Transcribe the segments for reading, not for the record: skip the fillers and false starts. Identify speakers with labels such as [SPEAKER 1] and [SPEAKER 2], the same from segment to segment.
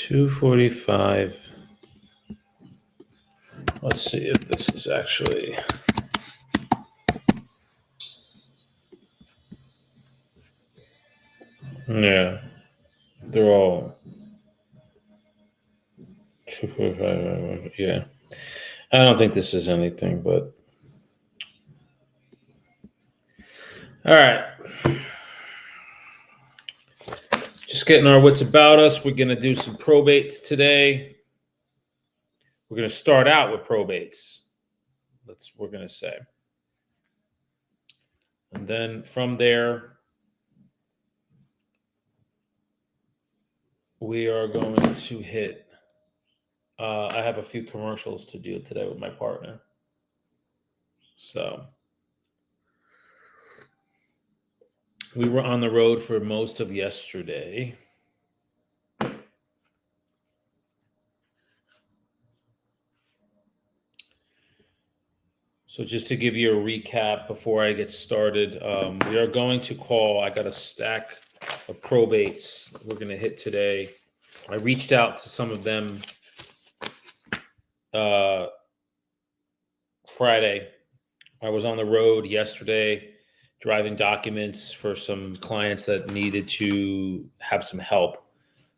[SPEAKER 1] 245. Let's see if this is actually. Yeah, they're all 245. Yeah, I don't think this is anything, but all right. Just getting our wits about us. We're going to do some probates today. We're going to start out with probates. We're going to say. And then from there, we are going to hit. I have a few commercials to do today with my partner. So we were on the road for most of yesterday. So just to give you a recap before I get started, we are going to call. I got a stack of probates we're going to hit today. I reached out to some of them Friday. I was on the road yesterday driving documents for some clients that needed to have some help.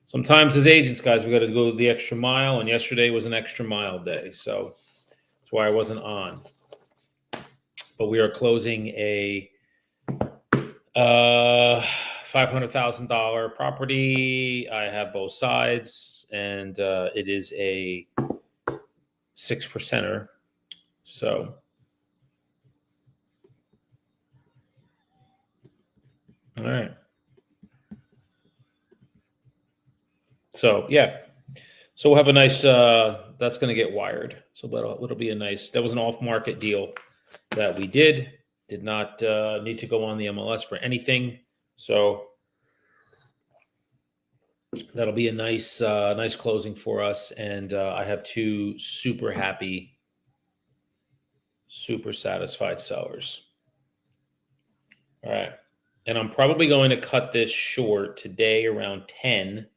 [SPEAKER 1] Sometimes as agents, guys, we got to go the extra mile, and yesterday was an extra mile day. So that's why I wasn't on. But we are closing a $500,000 property. I have both sides, and it is a 6%er. So, all right. So yeah, so we'll have a nice. That's going to get wired. So it'll be a nice. That was an off-market deal that we did not need to go on the MLS for anything. So that'll be a nice closing for us. And I have two super happy, super satisfied sellers. All right. And I'm probably going to cut this short today around 10.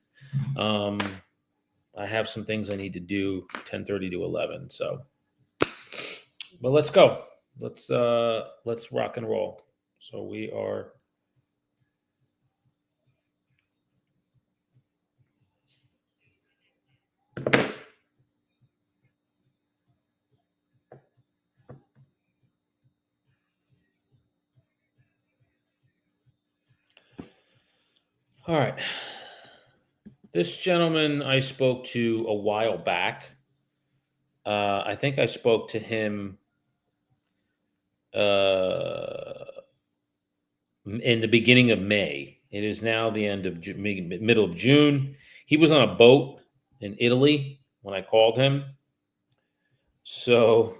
[SPEAKER 1] I have some things I need to do 10:30 to 11. So, but let's go. Let's rock and roll. So we are. All right. This gentleman I spoke to a while back. I think I spoke to him in the beginning of May. It is now the end of middle of June. He was on a boat in Italy when I called him. So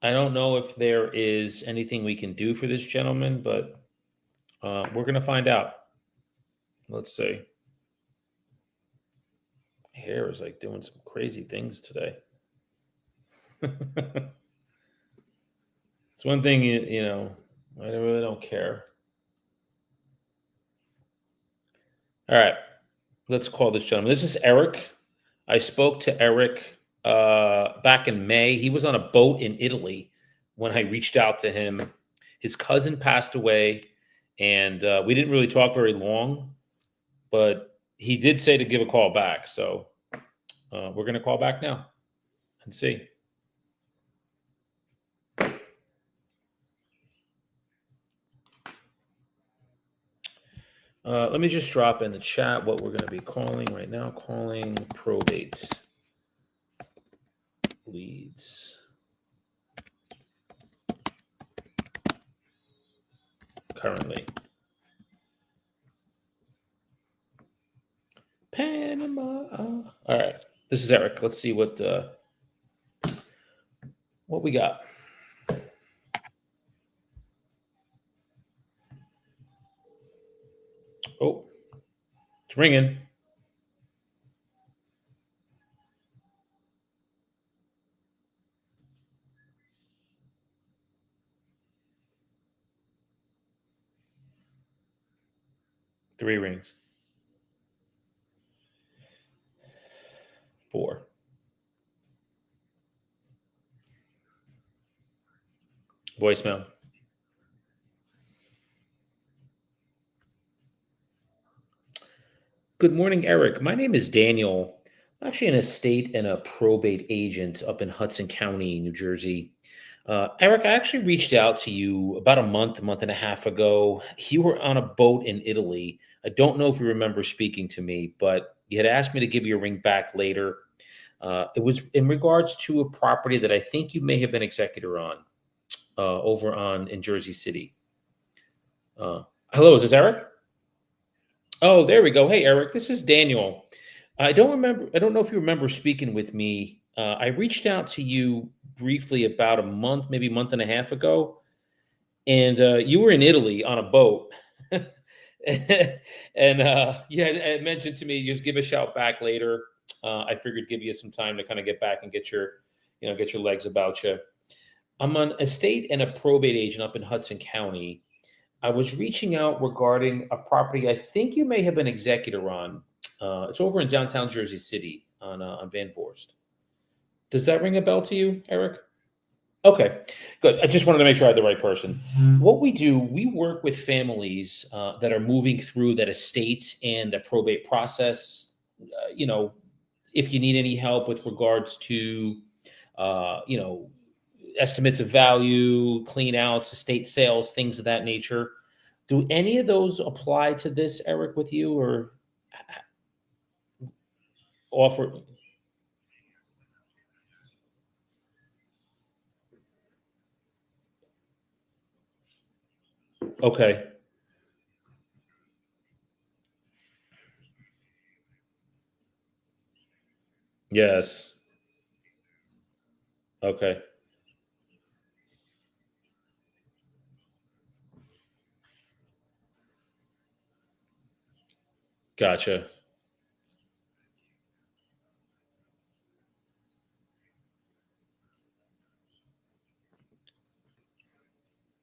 [SPEAKER 1] I don't know if there is anything we can do for this gentleman, but we're going to find out. Let's see. Hair is like doing some crazy things today. It's one thing, you know, I really don't care. All right, let's call this gentleman. This is Eric. I spoke to Eric back in May. He was on a boat in Italy when I reached out to him. His cousin passed away, and we didn't really talk very long, but he did say to give a call back. So we're going to call back now and see. Let me just drop in the chat what we're going to be calling right now. Calling probate leads. Currently. Panama. All right. This is Eric. Let's see what we got. Oh, it's ringing. Three rings. 4. Voicemail. Good morning, Eric. My name is Daniel. I'm actually an estate and a probate agent up in Hudson County, New Jersey. Eric, I actually reached out to you about a month and a half ago. You were on a boat in Italy. I don't know if you remember speaking to me, but you had asked me to give you a ring back later. It was in regards to a property that I think you may have been executor on over on in Jersey City. Uh, Hello, is this Eric? Oh, there we go. Hey, Eric, this is Daniel. I don't know if you remember speaking with me. I reached out to you briefly about a month, maybe month and a half ago, and you were in Italy on a boat. And you had mentioned to me, just give a shout back later. I figured give you some time to kind of get back and get your, get your legs about you. I'm an estate and a probate agent up in Hudson County. I was reaching out regarding a property I think you may have been executor on. It's over in downtown Jersey City on Van Voorst. Does that ring a bell to you, Eric? Okay, good. I just wanted to make sure I had the right person. What we do, we work with families that are moving through that estate and the probate process. You know, if you need any help with regards to, you know, estimates of value, clean outs, estate sales, things of that nature. Do any of those apply to this, Eric, with you or offer? Okay. Yes. Okay. Gotcha.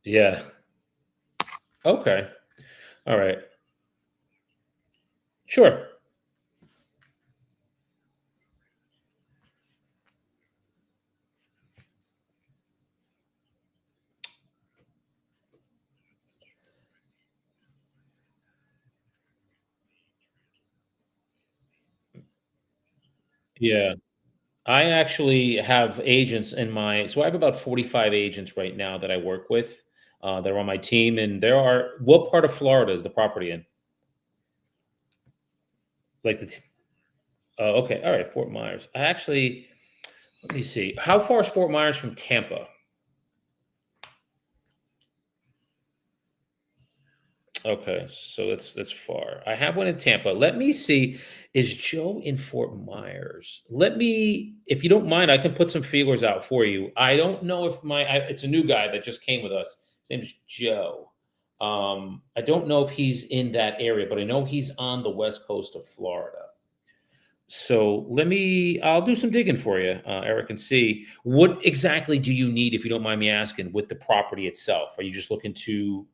[SPEAKER 1] Yeah. Okay. All right. Sure. Yeah. I actually have agents in my, so I have about 45 agents right now that I work with. They're on my team, and there are, what part of Florida is the property in? Like okay. All right. Fort Myers. I actually, let me see. How far is Fort Myers from Tampa? Okay, so that's far. I have one in Tampa. Let me see. Is Joe in Fort Myers? Let me, if you don't mind, I can put some feelers out for you. I don't know if it's a new guy that just came with us. His name is Joe. I don't know if he's in that area, but I know he's on the west coast of Florida. So I'll do some digging for you, Eric, and see what exactly do you need, if you don't mind me asking, with the property itself. Are you just looking to?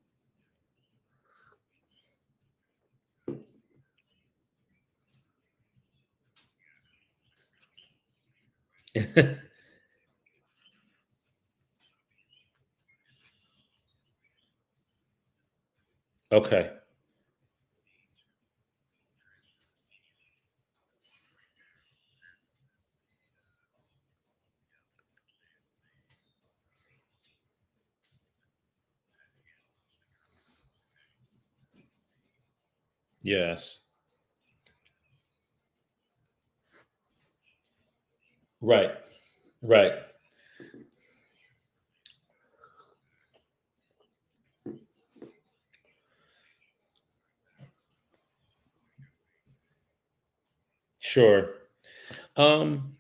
[SPEAKER 1] Okay. Yes. Right. Right. Sure. Um,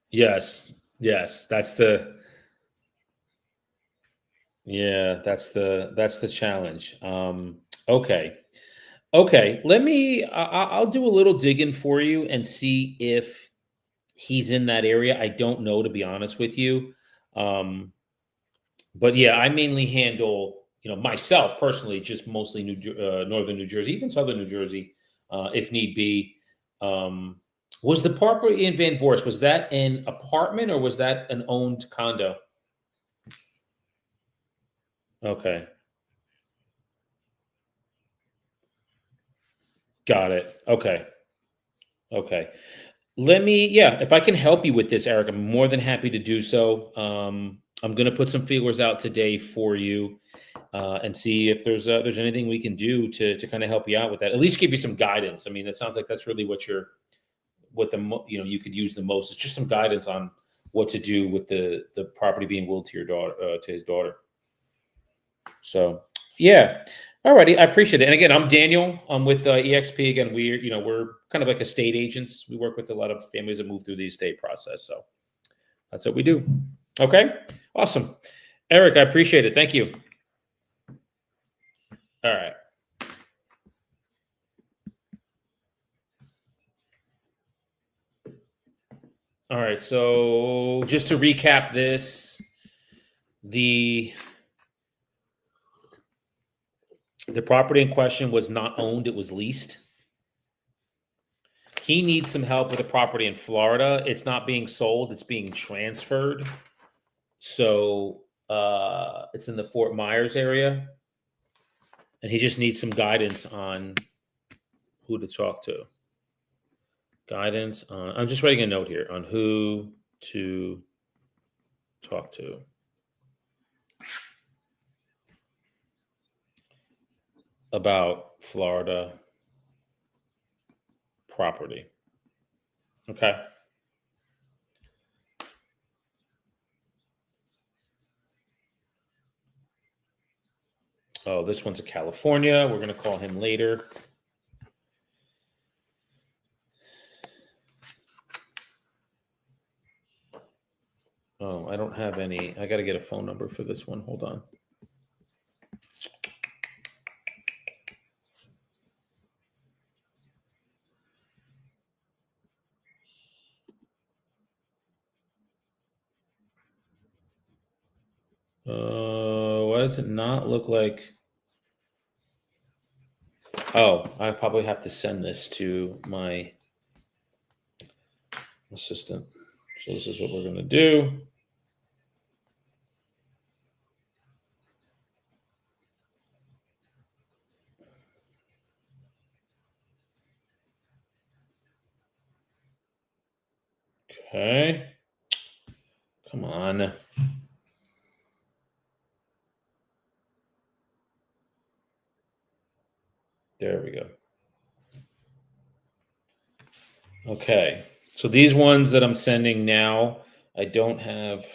[SPEAKER 1] yes. Yes. That's the challenge. Okay. Okay. I'll do a little digging for you and see if he's in that area. I don't know, to be honest with you. Um, But yeah, I mainly handle, myself personally, just mostly northern New Jersey, even southern New Jersey, if need be. Um, was the property in Van Vorst, was that an apartment or was that an owned condo? Okay, got it. Okay, okay. Yeah, if I can help you with this, Eric, I'm more than happy to do so. I'm going to put some feelers out today for you, and see if there's anything we can do to kind of help you out with that. At least give you some guidance. I mean, it sounds like that's really you could use the most. It's just some guidance on what to do with the property being willed to your daughter, to his daughter. So yeah. Alrighty, I appreciate it. And again, I'm Daniel. I'm with EXP. Again, we're kind of like estate agents. We work with a lot of families that move through the estate process. So that's what we do. Okay, awesome, Eric. I appreciate it. Thank you. All right. All right. So just to recap this, the the property in question was not owned; it was leased. He needs some help with a property in Florida. It's not being sold; it's being transferred. So it's in the Fort Myers area, and he just needs some guidance on who to talk to. Guidance on. I'm just writing a note here on who to talk to about Florida property. Okay. Oh, this one's a California. We're gonna call him later. Oh, I don't have any. I got to get a phone number for this one. Hold on. Why does it not look like? Oh, I probably have to send this to my assistant. So this is what we're gonna do. Okay. Come on. There we go. Okay. So these ones that I'm sending now, I don't have.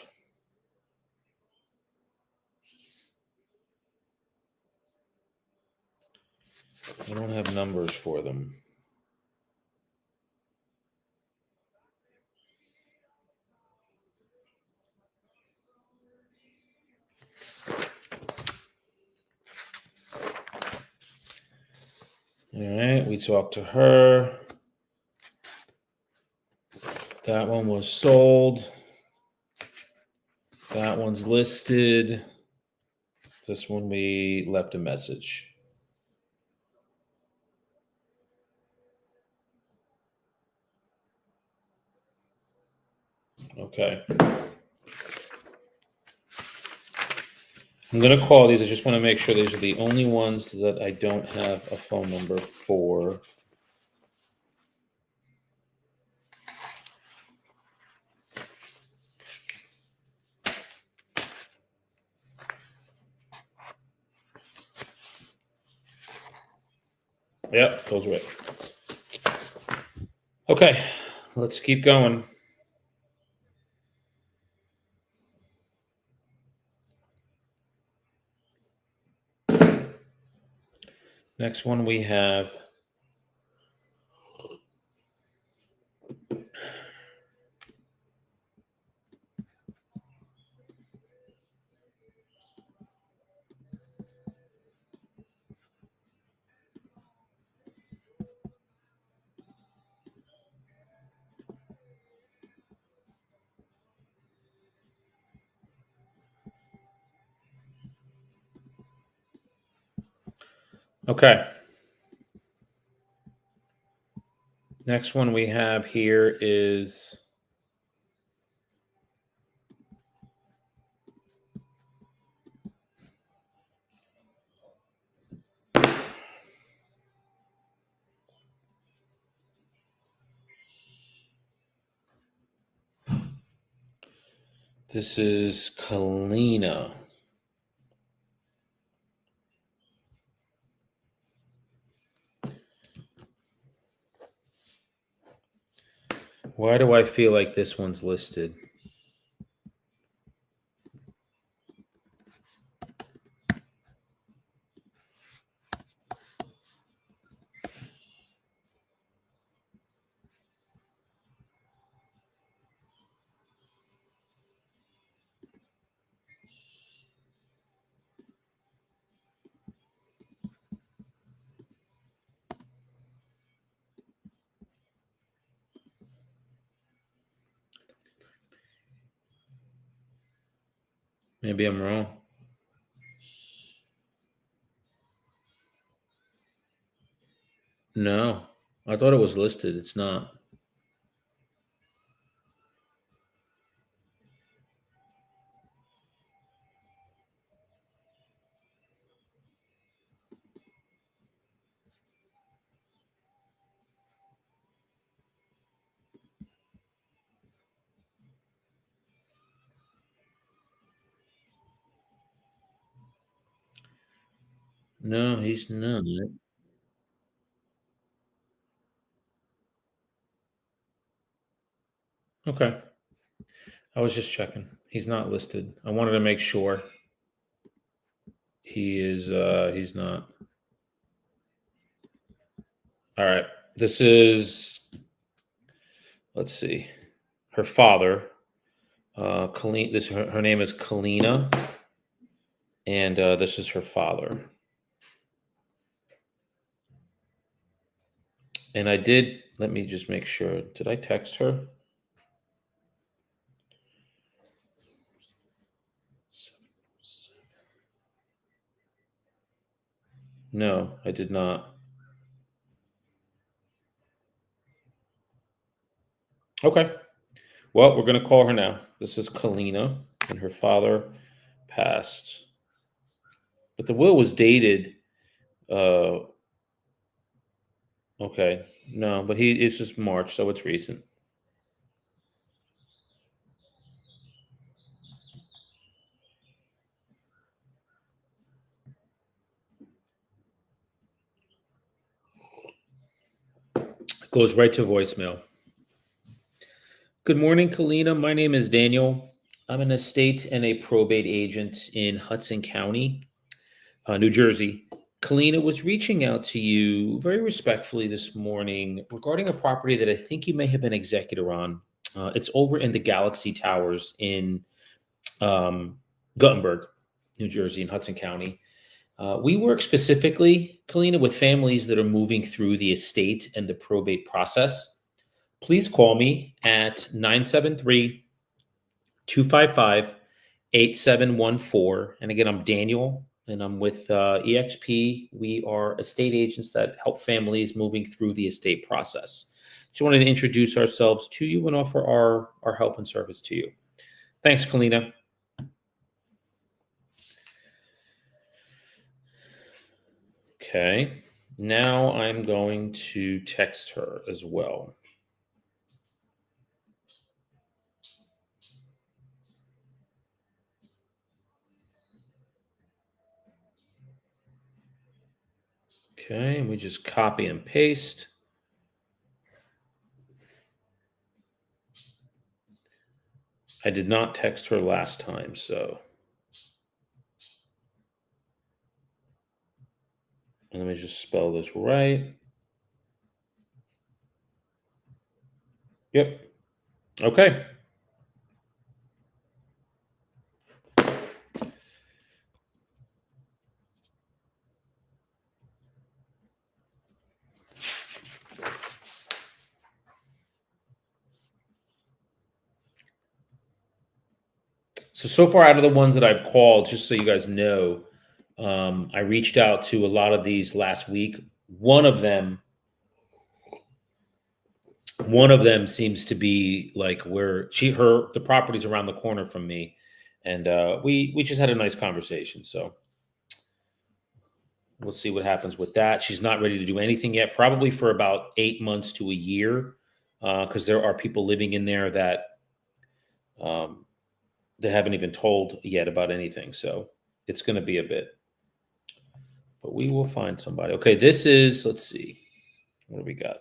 [SPEAKER 1] I don't have numbers for them. All right. We talked to her. That one was sold. That one's listed. This one we left a message. Okay. I'm going to call these. I just want to make sure these are the only ones that I don't have a phone number for. Yep, those are it. Okay, let's keep going. Next one we have. Okay. Next one we have here is this is Kalina. Why do I feel like this one's listed? Maybe I'm wrong. No, I thought it was listed. It's not. No, he's not. Okay. I was just checking. He's not listed. I wanted to make sure he's not. All right. This is, let's see. Her father, Colleen, her name is Kalina, and this is her father. And I did, let me just make sure. Did I text her? No, I did not. Okay. Well, we're going to call her now. This is Kalina, and her father passed. But the will was dated. Uh, okay. No, but it's just March, so it's recent. It goes right to voicemail. Good morning, Kalina. My name is Daniel. I'm an estate and a probate agent in Hudson County, New Jersey. Kalina was reaching out to you very respectfully this morning regarding a property that I think you may have been executor on. It's over in the Galaxy Towers in um, Guttenberg, New Jersey, in Hudson County. We work specifically, Kalina, with families that are moving through the estate and the probate process. Please call me at 973 255 8714. And again, I'm Daniel and I'm with EXP. We are estate agents that help families moving through the estate process. Just wanted to introduce ourselves to you and offer our help and service to you. Thanks, Kalina. Okay. Now I'm going to text her as well. Okay, and we just copy and paste. I did not text her last time, so let me just spell this right. Yep. Okay. So far out of the ones that I've called, just so you guys know, I reached out to a lot of these last week. One of them, one of them seems to be like where the property's around the corner from me, and we just had a nice conversation. So we'll see what happens with that. She's not ready to do anything yet, probably for about 8 months to a year, because there are people living in there that um, they haven't even told yet about anything. So it's going to be a bit, but we will find somebody. Okay, this is, let's see, what do we got?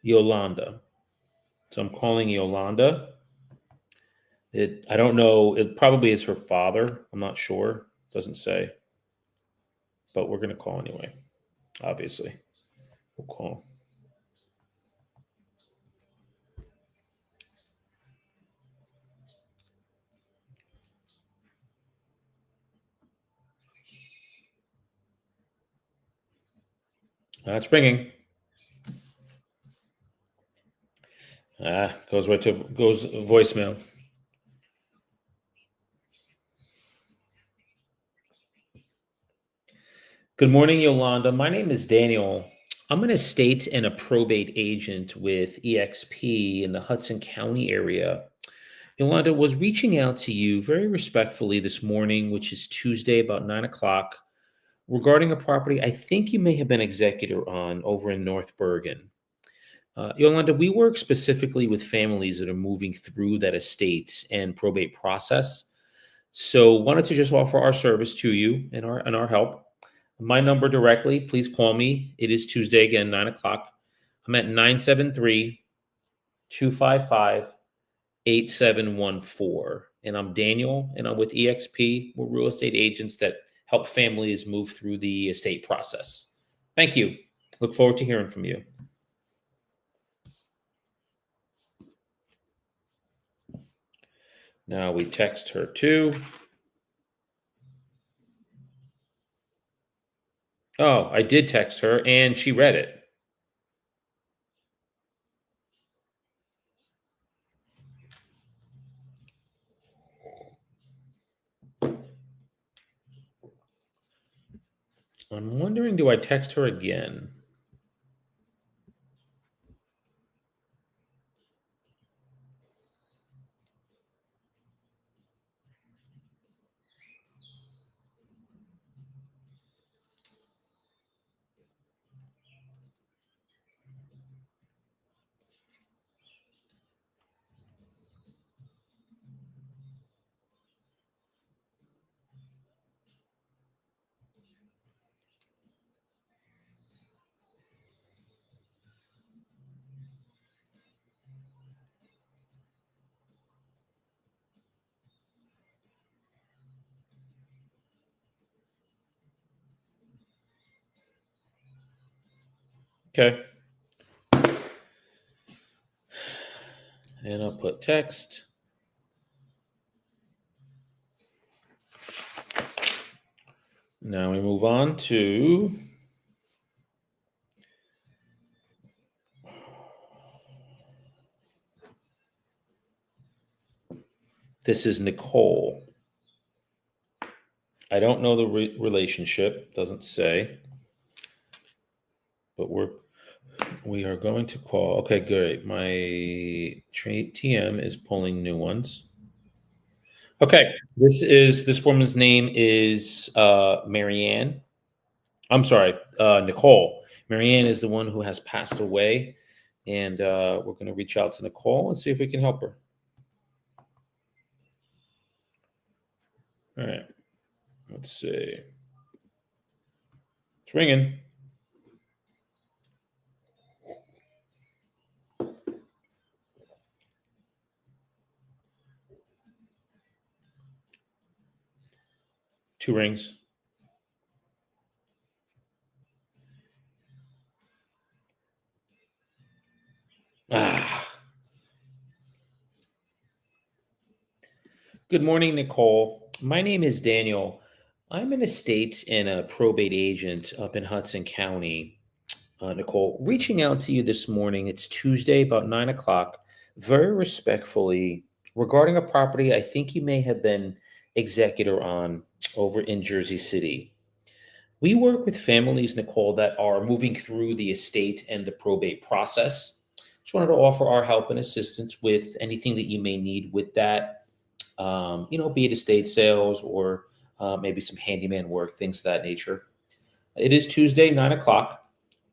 [SPEAKER 1] Yolanda. So I'm calling Yolanda. I don't know. It probably is her father. I'm not sure. Doesn't say. But we're gonna call anyway. Obviously, we'll call. It's ringing. Goes voicemail. Good morning, Yolanda. My name is Daniel. I'm an estate and a probate agent with EXP in the Hudson County area. Yolanda was reaching out to you very respectfully this morning, which is Tuesday, about 9 o'clock, regarding a property I think you may have been executor on over in North Bergen. Yolanda, we work specifically with families that are moving through that estate and probate process. So wanted to just offer our service to you and our help. My number directly, please call me. It is Tuesday again, 9 o'clock. I'm at 973-255-8714. And I'm Daniel, and I'm with EXP. We're real estate agents that help families move through the estate process. Thank you. Look forward to hearing from you. Now we text her too. Oh, I did text her and she read it. I'm wondering, do I text her again? Okay. And I'll put text. Now we move on to this is Nicole. I don't know the relationship, doesn't say, but we are going to call. Okay, great. My TM is pulling new ones. Okay, this woman's name is Marianne. I'm sorry, Nicole. Marianne is the one who has passed away, and we're going to reach out to Nicole and see if we can help her. All right, let's see. It's ringing. Two rings. Good morning, Nicole. My name is Daniel. I'm an estate and a probate agent up in Hudson County. Nicole, reaching out to you this morning. It's Tuesday, about 9 o'clock. Very respectfully, regarding a property I think you may have been executor on over in Jersey City. We work with families, Nicole, that are moving through the estate and the probate process. Just wanted to offer our help and assistance with anything that you may need with that, be it estate sales or maybe some handyman work, things of that nature. It is Tuesday, 9 o'clock.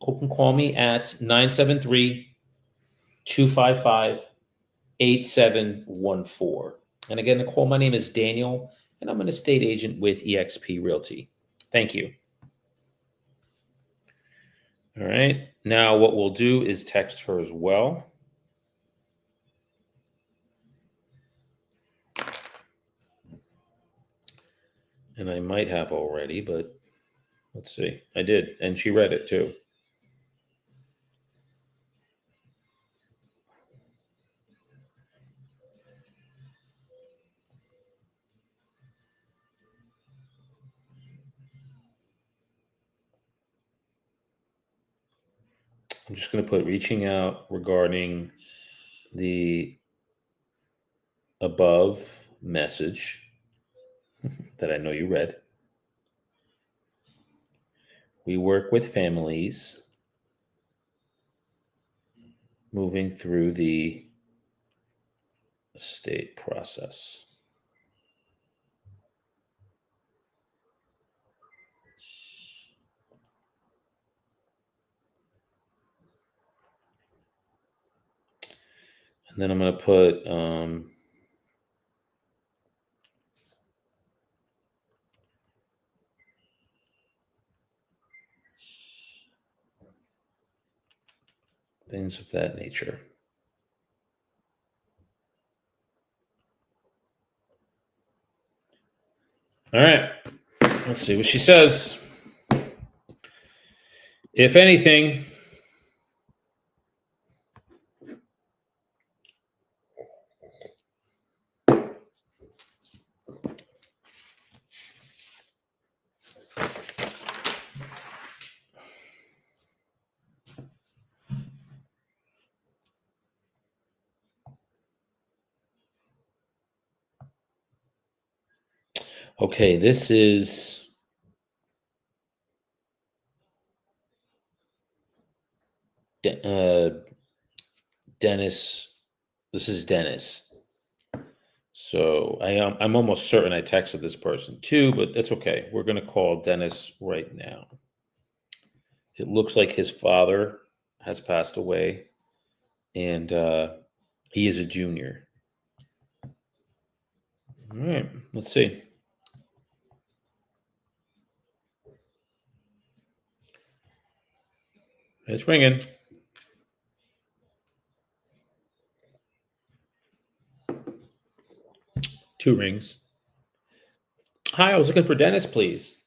[SPEAKER 1] You can call me at 973-255-8714. And again, Nicole, my name is Daniel, and I'm an estate agent with eXp Realty. Thank you. All right. Now, what we'll do is text her as well. And I might have already, but let's see. I did. And she read it too. I'm just going to put reaching out regarding the above message that I know you read. We work with families moving through the estate process. And then I'm going to put things of that nature. All right. Let's see what she says. If anything, okay, this is Dennis. This is Dennis. So I'm almost certain I texted this person too, but that's okay. We're going to call Dennis right now. It looks like his father has passed away, and he is a junior. All right, let's see. It's ringing. Two rings. Hi, I was looking for Dennis, please.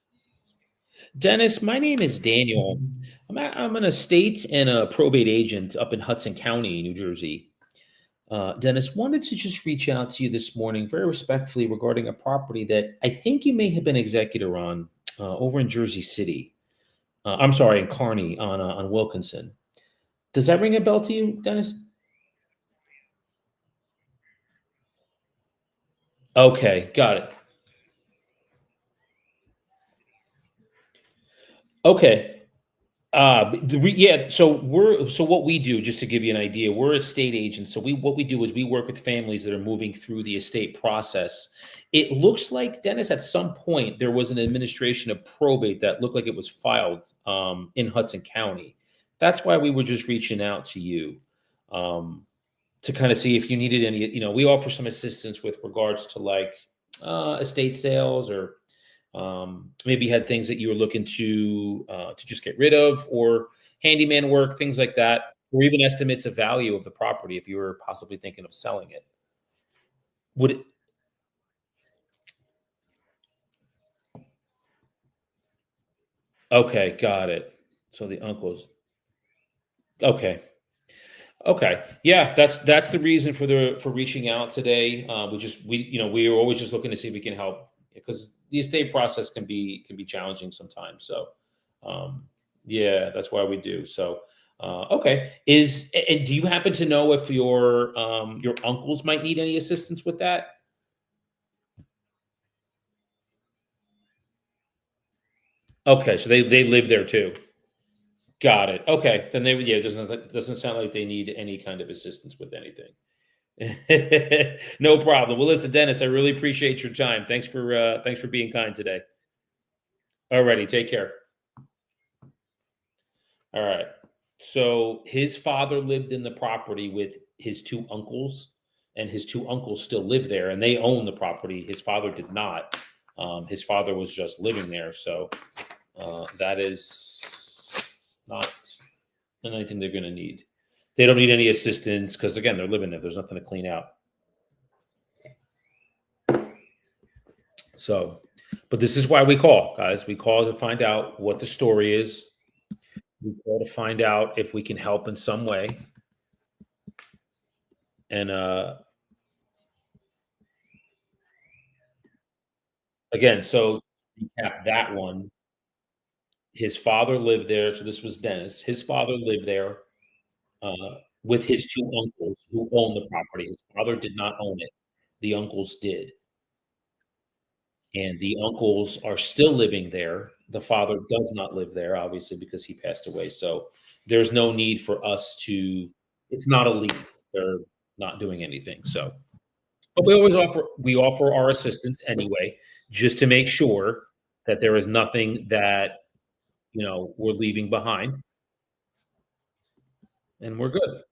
[SPEAKER 1] Dennis, my name is Daniel. I'm an estate and a probate agent up in Hudson County, New Jersey. Dennis, wanted to just reach out to you this morning very respectfully regarding a property that I think you may have been executor on over in Jersey City. I'm sorry, in Kearney on Wilkinson. Does that ring a bell to you, Dennis? Okay, got it. Okay. Yeah. So what we do, just to give you an idea, we're estate agents. So what we do is we work with families that are moving through the estate process. It looks like, Dennis, at some point there was an administration of probate that looked like it was filed in Hudson County. That's why we were just reaching out to you um, to kind of see if you needed any. We offer some assistance with regards to like estate sales or maybe had things that you were looking to just get rid of, or handyman work, things like that, or even estimates of value of the property if you were possibly thinking of selling it. Would it? Okay, got it. So the uncles. Okay. Okay. Yeah, that's the reason for reaching out today. We are always just looking to see if we can help, because the estate process can be challenging sometimes. So yeah, that's why we do. So Okay. And do you happen to know if your uncles might need any assistance with that? Okay, so they live there too. Got it. Okay, then they would. Yeah, it doesn't sound like they need any kind of assistance with anything. No problem. Well, listen, Dennis, I really appreciate your time. Thanks for being kind today. Alrighty, take care. All right. So his father lived in the property with his two uncles, and his two uncles still live there, and they own the property. His father did not. His father was just living there, so that is not anything they're going to need. They don't need any assistance because again, they're living there. There's nothing to clean out. So, but this is why we call, guys. We call to find out what the story is. We call to find out if we can help in some way. And again, so to recap that one. His father lived there. So this was Dennis. His father lived there with his two uncles who owned the property. His father did not own it. The uncles did. And the uncles are still living there. The father does not live there, obviously, because he passed away. So there's no need for us to, it's not a lead. They're not doing anything. So, but we offer our assistance anyway, just to make sure that there is nothing that, we're leaving behind and we're good.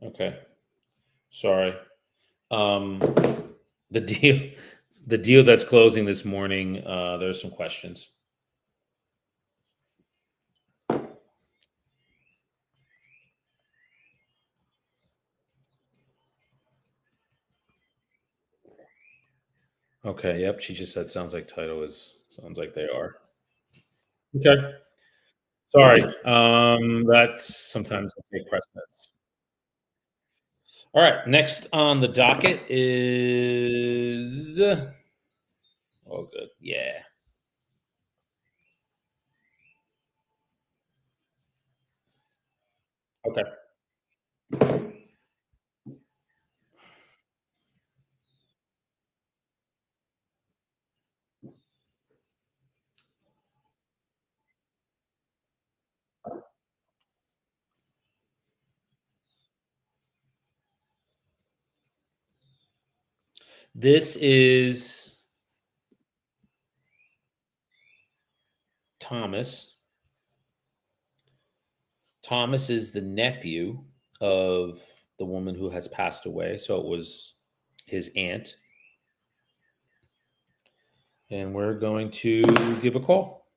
[SPEAKER 1] Okay. Sorry. Um, the deal, the deal that's closing this morning. There's some questions. Okay. Yep. She just said sounds like title is sounds like they are. Okay. Sorry. That's sometimes will take precedence. All right. Next on the docket is. Oh, good. Yeah. Okay. This is Thomas. Thomas is the nephew of the woman who has passed away. So it was his aunt. And we're going to give a call.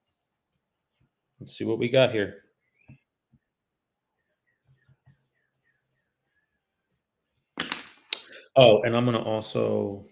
[SPEAKER 1] Let's see what we got here. Oh, and I'm going to also.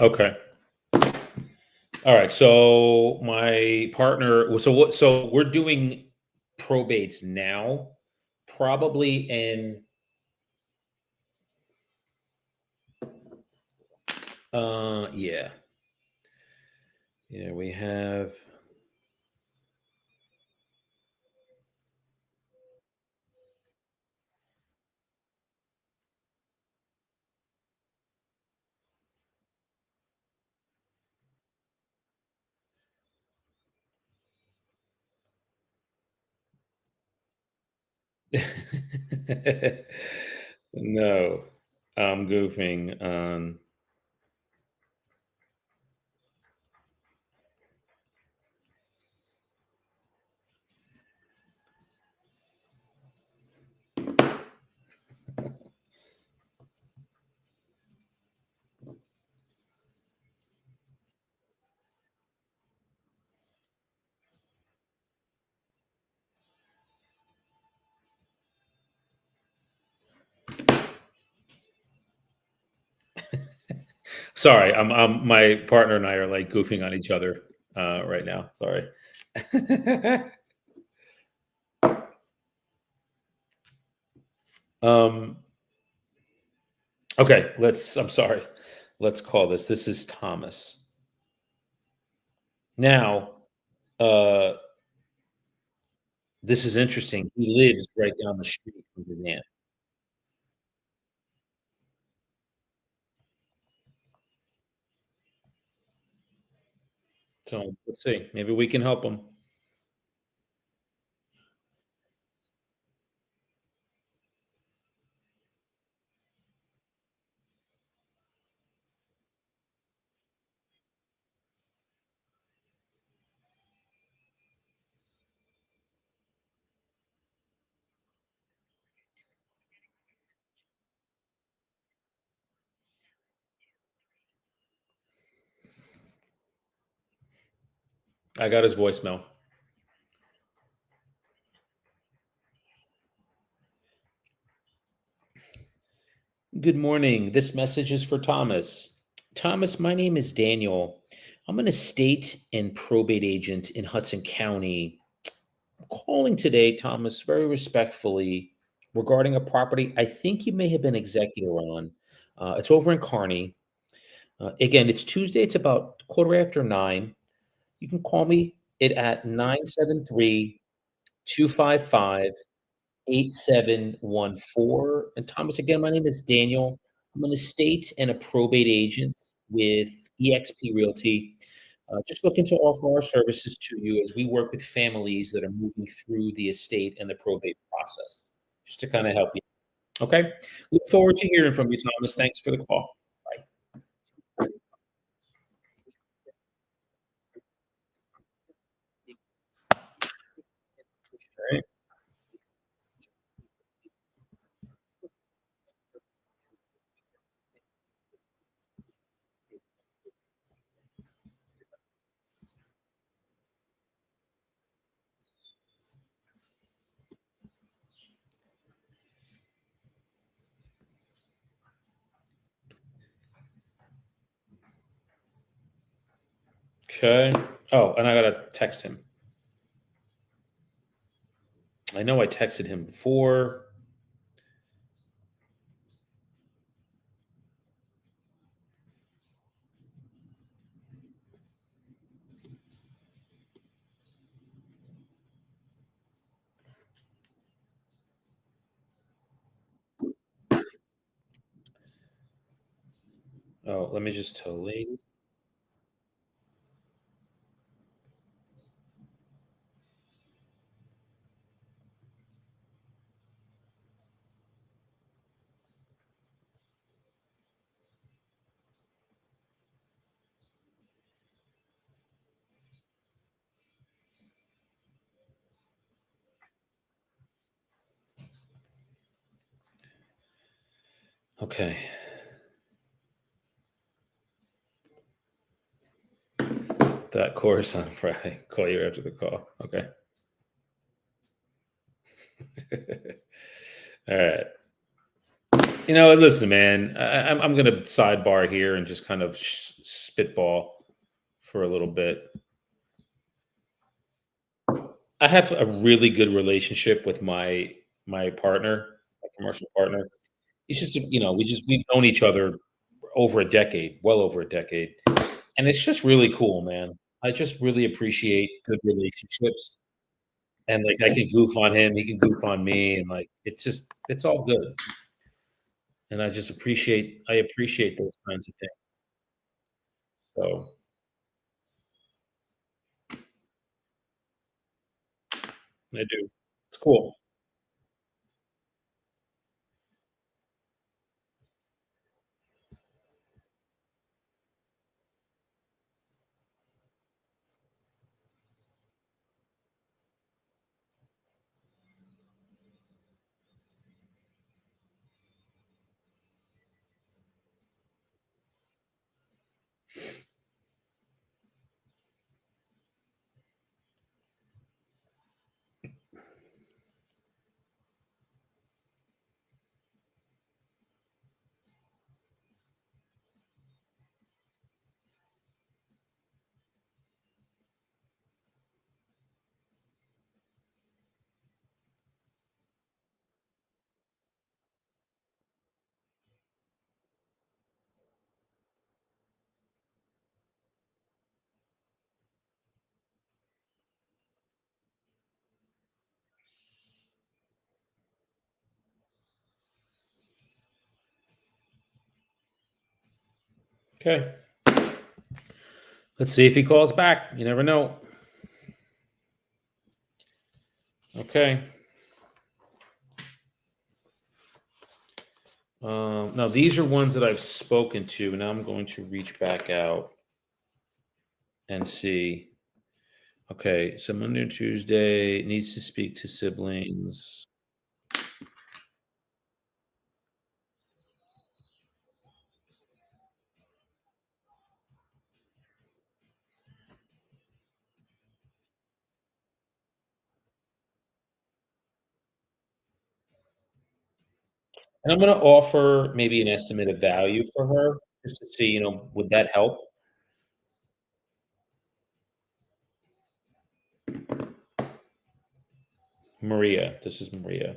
[SPEAKER 1] Okay. All right. So my partner. So what? So we're doing probates now. Probably in. Yeah. Yeah. We have. No, I'm goofing. Sorry, my partner and I are like goofing on each other right now. Sorry. um. Okay. Let's. I'm sorry. Let's call this. This is Thomas. Now, uh, this is interesting. He lives right down the street from his aunt. So let's see. Maybe we can help him. I got his voicemail. Good morning. This message is for Thomas. Thomas, my name is Daniel. I'm an estate and probate agent in Hudson County. I'm calling today, Thomas, very respectfully regarding a property I think you may have been executor on. It's over in Kearney. Again, it's Tuesday. It's about quarter after 9. You can call me it at 973-255-8714. And Thomas, again, my name is Daniel. I'm an estate and a probate agent with eXp Realty. Just looking to offer our services to you as we work with families that are moving through the estate and the probate process, just to kind of help you. Okay. Look forward to hearing from you, Thomas. Thanks for the call. Bye. All right. Okay. Oh, and I gotta text him. I know I texted him before. Oh, let me just tell lady. Okay. That course on Friday. Call you after the call. Okay. All right. Listen, man, I'm going to sidebar here and just kind of spitball for a little bit. I have a really good relationship with my partner, my commercial partner. He's just, we've known each other over a decade, well over a decade, and it's just really cool, man. I just really appreciate good relationships, and like I can goof on him, he can goof on me, and like it's all good. And I appreciate those kinds of things. So I do. It's cool. Okay. Let's see if he calls back. You never know. Okay. Now these are ones that I've spoken to. Now I'm going to reach back out and see. Okay, so Monday or Tuesday needs to speak to siblings. And I'm going to offer maybe an estimate of value for her just to see, would that help? Maria. This is Maria.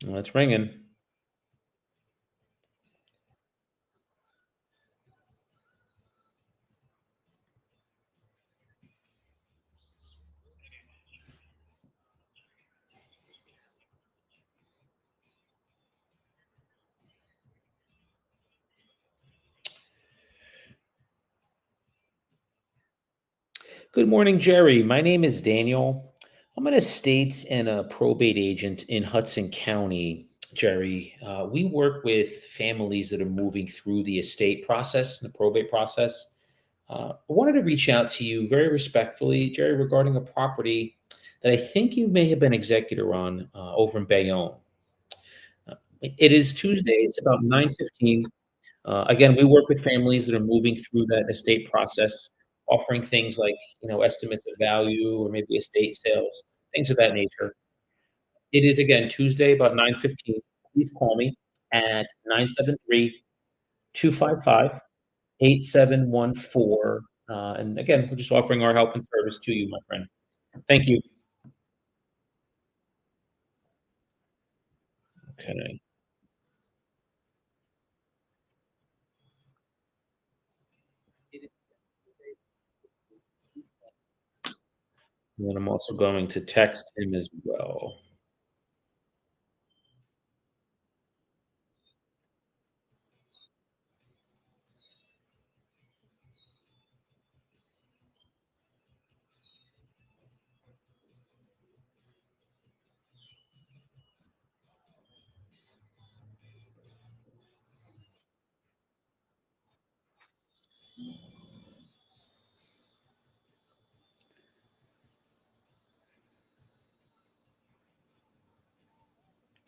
[SPEAKER 1] Well, it's ringing. Good morning, Jerry. My name is Daniel. I'm an estate and a probate agent in Hudson County, Jerry. We work with families that are moving through the estate process, the probate process. I wanted to reach out to you very respectfully, Jerry, regarding a property that I think you may have been executor on over in Bayonne. It is Tuesday. It's about 9:15. Again, we work with families that are moving through that estate process, offering things like, estimates of value or maybe estate sales, things of that nature. It is again Tuesday about 9:15. Please call me at 973-255-8714. And again, we're just offering our help and service to you, my friend. Thank you. Okay. And then I'm also going to text him as well.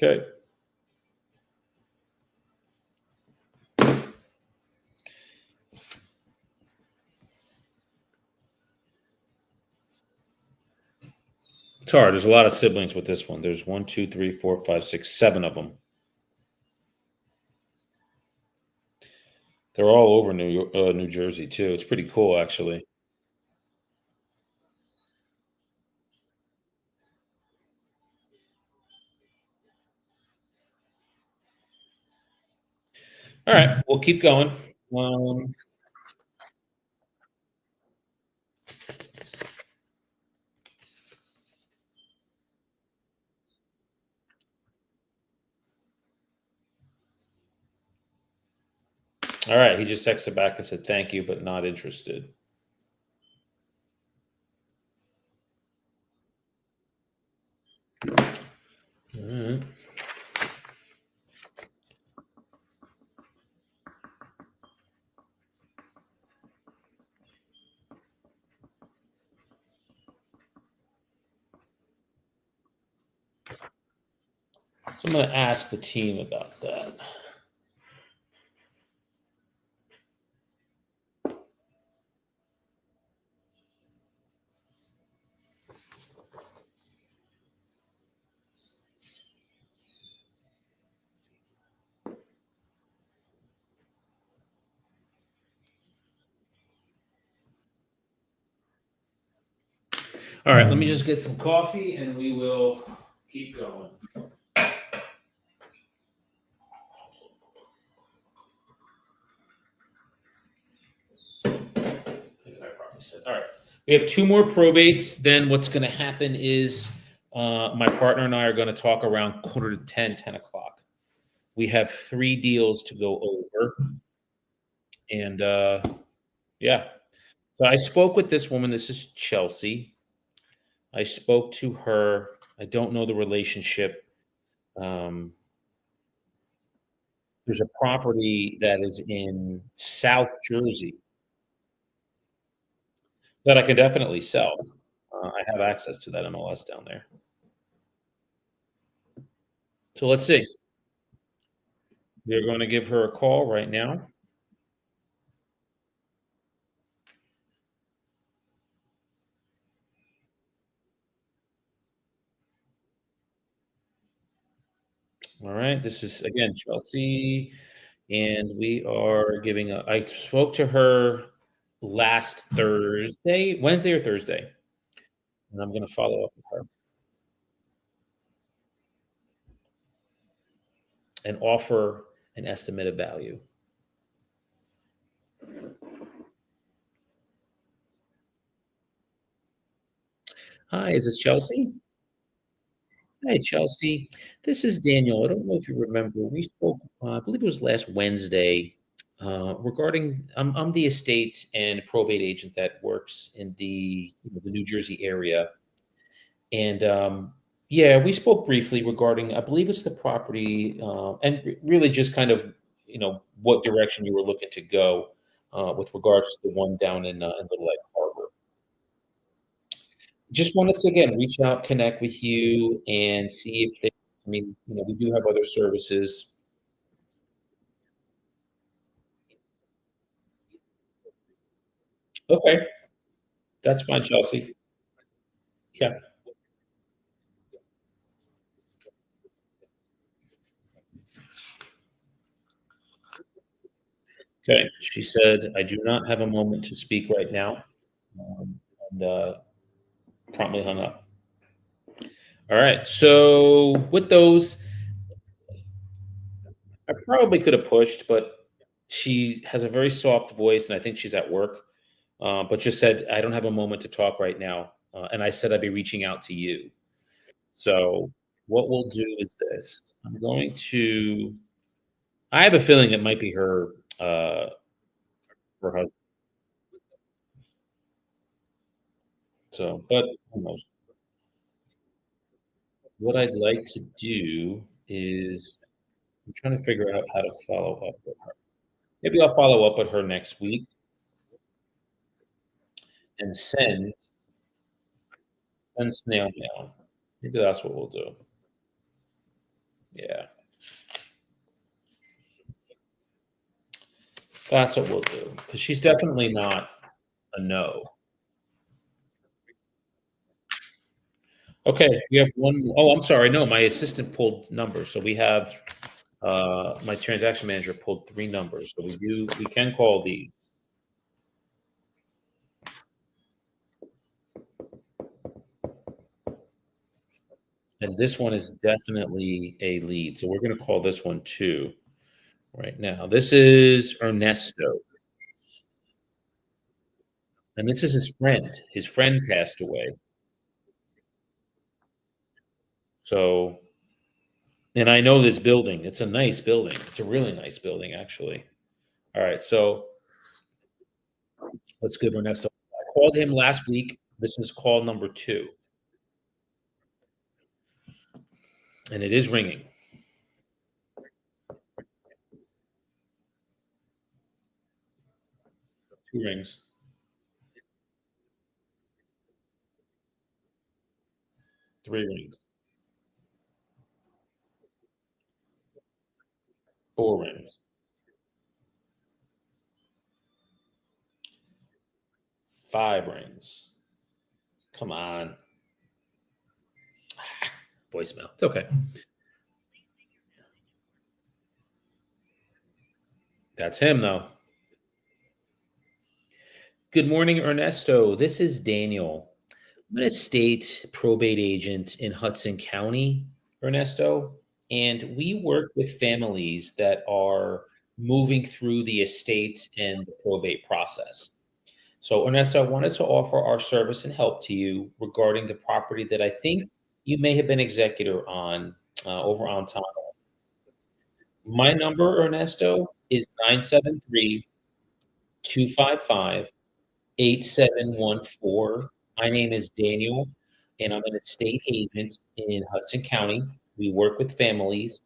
[SPEAKER 1] Okay. It's hard. There's a lot of siblings with this one. There's one, two, three, four, five, six, seven of them. They're all over New York, New Jersey too. It's pretty cool, actually. All right, we'll keep going. Um, all right, he just texted back and said thank you, but not interested. All right. So I'm going to ask the team about that. All right, let me just get some coffee and we will keep going. I probably said. All right. We have two more probates. Then what's going to happen is my partner and I are going to talk around quarter to 10, 10 o'clock. We have three deals to go over. And yeah. So I spoke with this woman. This is Chelsea. I spoke to her. I don't know the relationship. Um, there's a property that is in South Jersey that I can definitely sell. I have access to that MLS down there. So let's see. We're going to give her a call right now. All right. This is again Chelsea, and we are giving a. I spoke to her last Thursday, Wednesday or Thursday, and I'm going to follow up with her and offer an estimated value. Hi, is this Chelsea? Hi, Chelsea. This is Daniel. I don't know if you remember. We spoke, I believe it was last Wednesday, regarding. I'm the estate and probate agent that works in the New Jersey area. And yeah, we spoke briefly regarding, I believe it's the property, and really just kind of, what direction you were looking to go with regards to the one down in Little Egg Harbor. Just wanted to again reach out, connect with you, and see if they. I mean, we do have other services. Okay, that's fine, Chelsea. Yeah. Okay. She said, "I do not have a moment to speak right now," and promptly hung up. All right. So with those, I probably could have pushed, but she has a very soft voice, and I think she's at work. But just said, "I don't have a moment to talk right now," and I said I'd be reaching out to you. So what we'll do is this: I'm going to. I have a feeling it might be her husband. So, but who knows? What I'd like to do is I'm trying to figure out how to follow up with her. Maybe I'll follow up with her next week and send snail mail. Maybe that's what we'll do. Yeah, that's what we'll do because she's definitely not a no. Okay, we have one. Oh, I'm sorry. No, my assistant pulled numbers, so we have my transaction manager pulled three numbers. So we can call these, and this one is definitely a lead. So we're going to call this one too right now. This is Ernesto, and this is his friend. His friend passed away. So, and I know this building. It's a nice building. It's a really nice building, actually. All right, so let's give Ernesto. I called him last week. This is call number two, and it is ringing. Two rings, three rings, four rings, five rings. Come on, voicemail. It's okay. That's him, though. Good morning, Ernesto. This is Daniel. I'm an estate probate agent in Hudson County, Ernesto, and we work with families that are moving through the estate and the probate process. So, Ernesto, I wanted to offer our service and help to you regarding the property that I think you may have been executor on over on time. My number, Ernesto, is 973 255 8714. My name is Daniel, and I'm an estate agent in Hudson County. We work with families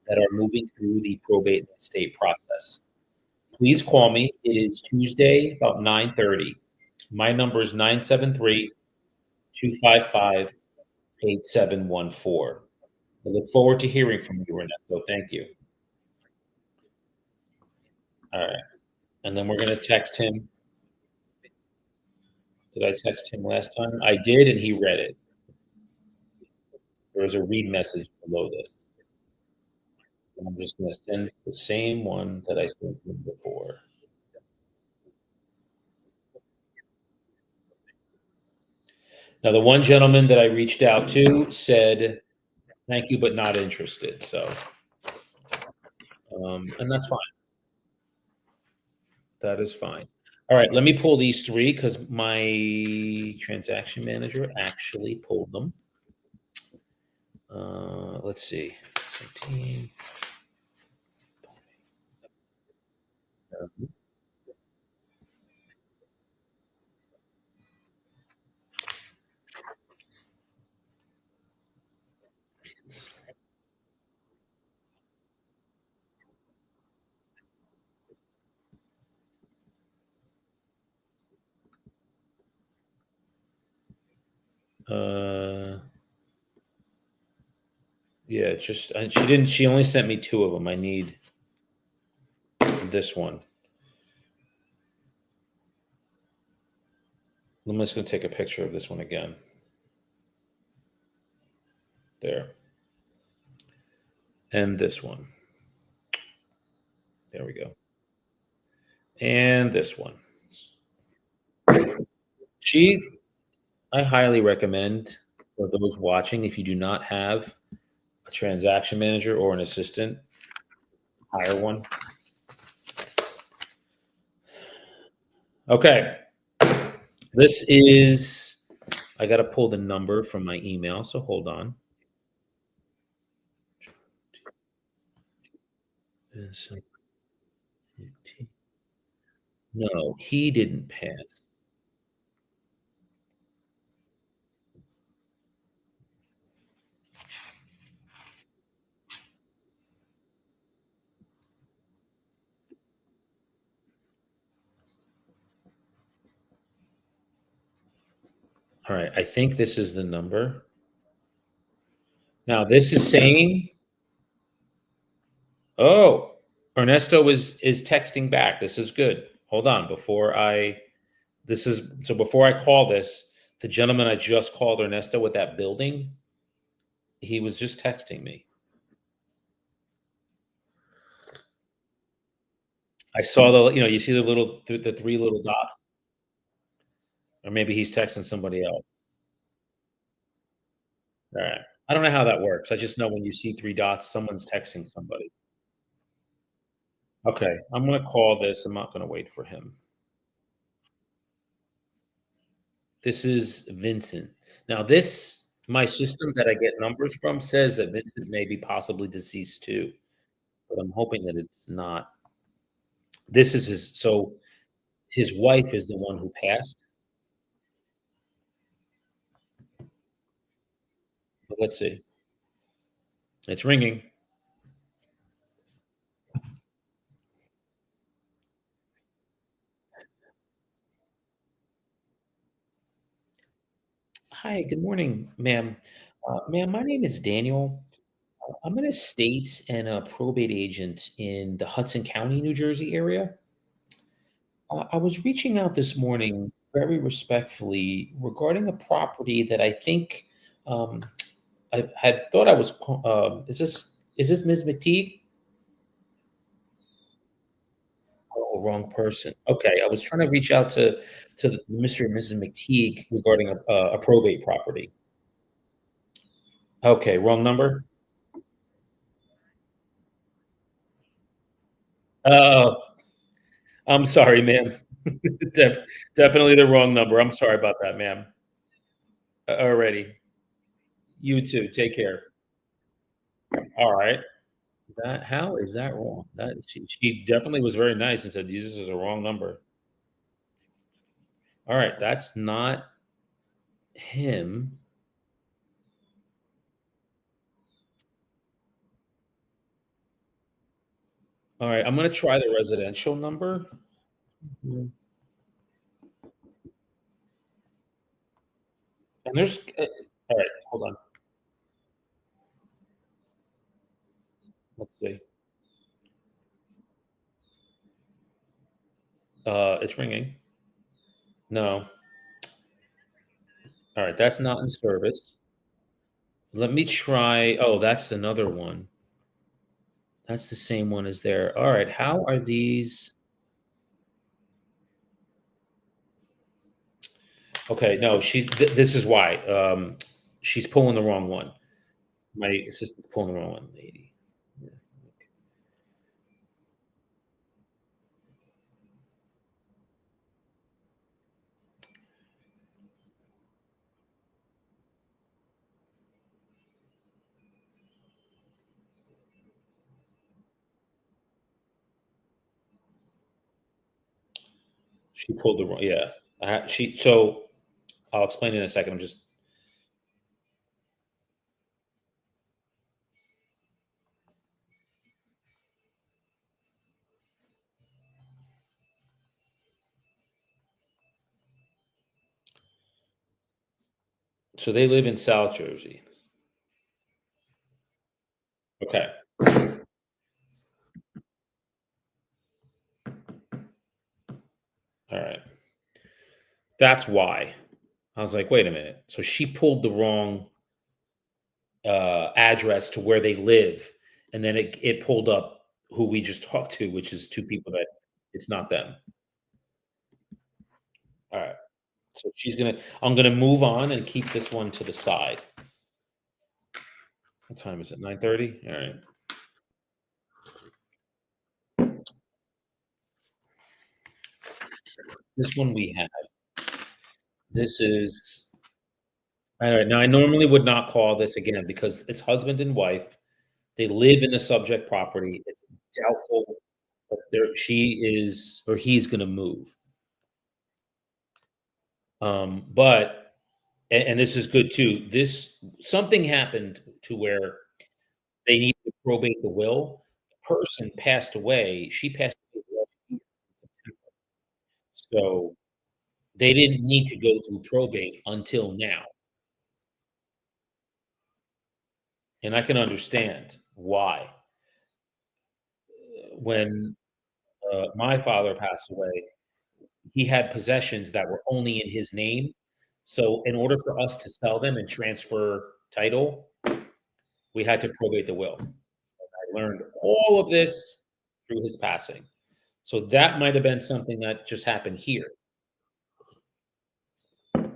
[SPEAKER 1] that are moving through the probate and estate process. Please call me. It is Tuesday about 9:30. My number is 973 255 8714. I look forward to hearing from you, Ernesto. Thank you. All right. And then we're going to text him. Did I text him last time? I did, and he read it. There was a read message below this. And I'm just going to send the same one that I sent him before. Now, the one gentleman that I reached out to said, thank you, but not interested. So, and that's fine. That is fine. All right, let me pull these three because my transaction manager actually pulled them. Let's see. 15, uh, yeah, just she didn't. She only sent me two of them. I need this one. I'm just going to take a picture of this one again. There. And this one. There we go. And this one. She, I highly recommend for those watching, if you do not have a transaction manager or an assistant, hire one. Okay. This is, I got to pull the number from my email, so hold on. No, he didn't pass. All right, I think this is the number. Now, this is saying Oh, Ernesto is texting back. This is good. Hold on, before I call this, the gentleman I just called Ernesto with that building, he was just texting me. I saw you see the three little dots, or maybe he's texting somebody else. All right. I don't know how that works. I just know when you see three dots, someone's texting somebody. Okay, I'm gonna call this. I'm not gonna wait for him. This is Vincent. Now, my system that I get numbers from says that Vincent may be possibly deceased too, but I'm hoping that it's not. This is his wife is the one who passed. But let's see. It's ringing. Hi, good morning, ma'am. Ma'am, my name is Daniel. I'm an estate and a probate agent in the Hudson County, New Jersey area. I was reaching out this morning very respectfully regarding a property that I think um, I had thought I was. Is this Ms. McTeague? Oh, wrong person. Okay, I was trying to reach out to Mr. and Mrs. McTeague regarding a probate property. Okay, wrong number. Oh, I'm sorry, ma'am. Def- Definitely the wrong number. I'm sorry about that, ma'am. Alrighty. You too. Take care. All right. How is that wrong? She definitely was very nice and said, "Jesus is a wrong number." All right, that's not him. All right, I'm gonna try the residential number. Mhm. And all right, hold on. Let's see. It's ringing. No. All right, that's not in service. Let me try. Oh, that's another one. That's the same one as there. All right, how are these? Okay, no, this is why. She's pulling the wrong one. My assistant's pulling the wrong one, lady. Yeah. She pulled the wrong. Yeah, she. So I'll explain in a second. I'm just so they live in South Jersey. Okay. All right. That's why. I was like, wait a minute. So she pulled the wrong address to where they live, and then it pulled up who we just talked to, which is two people that it's not them. All right. So I'm gonna move on and keep this one to the side. What time is it? 9:30. All right. This one we have. This is all right. Now I normally would not call this again because it's husband and wife. They live in the subject property. It's doubtful that she is or he's going to move. But and this is good too. This something happened to where they need to probate the will. The person passed away. She passed away last year in September. So they didn't need to go through probate until now. And I can understand why. when my father passed away, he had possessions that were only in his name. So, in order for us to sell them and transfer title, we had to probate the will. I learned all of this through his passing. So that might have been something that just happened here.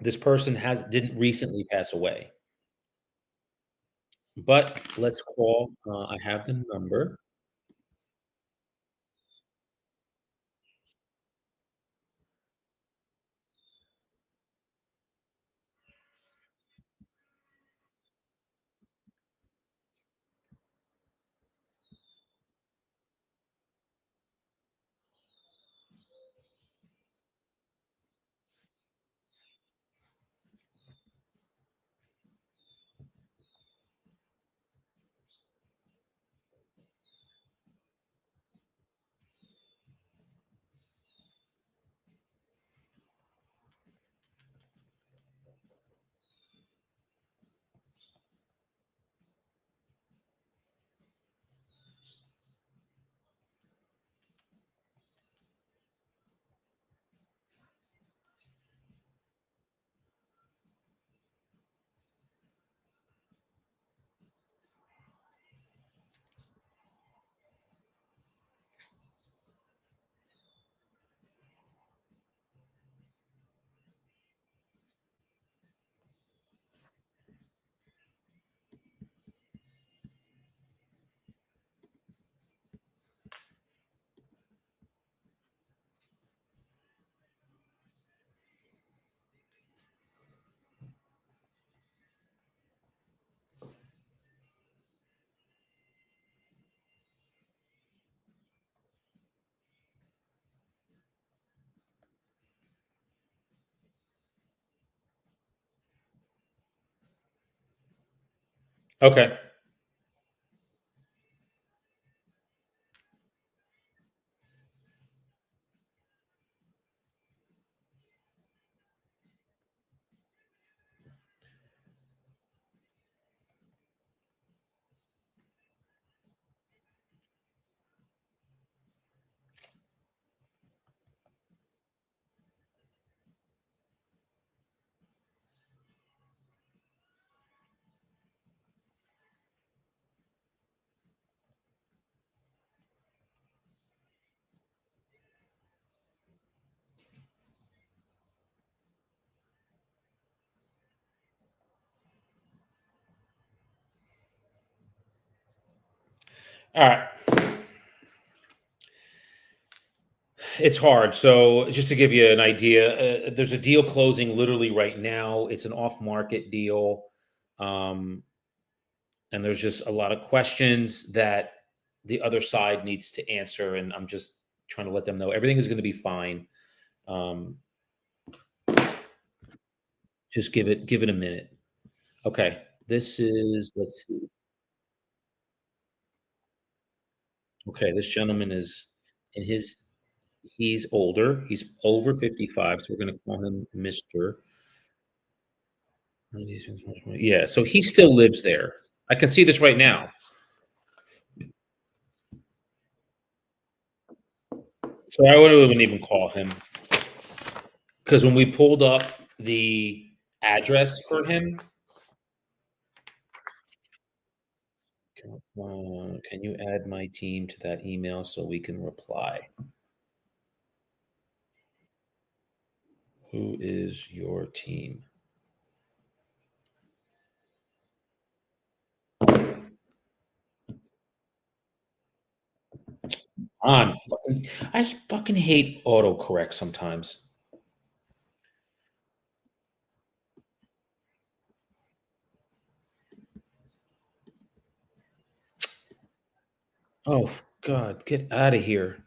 [SPEAKER 1] This person has didn't recently pass away. But let's call, I have the number. Okay. All right. It's hard. So, just to give you an idea, there's a deal closing literally right now. It's an off-market deal, um, and there's just a lot of questions that the other side needs to answer, and I'm just trying to let them know everything is going to be fine. Um, just give it a minute. Okay, this is let's see. Okay, this gentleman is in his he's older. He's over 55, so we're going to call him Mister. Yeah, so he still lives there. I can see this right now. So I wouldn't even call him because when we pulled up the address for him, can you add my team to that email so we can reply? Who is your team? On. I fucking hate autocorrect sometimes. Oh God, get out of here.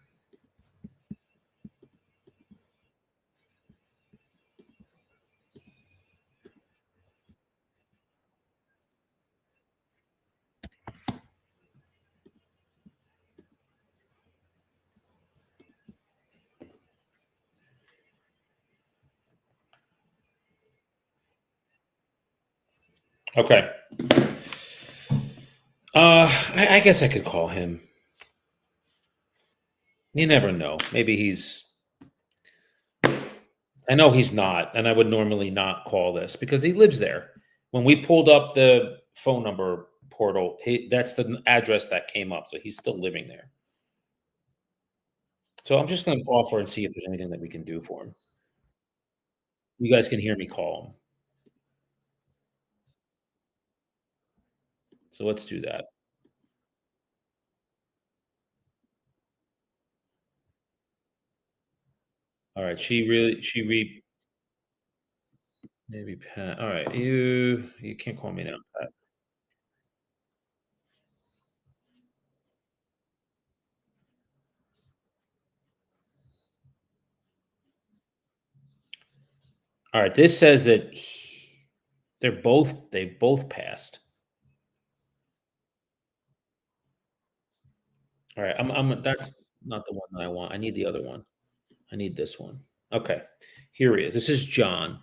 [SPEAKER 1] Okay. I guess I could call him. You never know. Maybe he's I know he's not, and I would normally not call this because he lives there. When we pulled up the phone number portal, that's the address that came up, so he's still living there. So I'm just gonna offer and see if there's anything that we can do for him. You guys can hear me call him. So let's do that. All right, maybe Pat. All right, you can't call me now, Pat. All right, this says that they both passed. All right, that's not the one that I want. I need the other one. I need this one. Okay, here he is. This is John,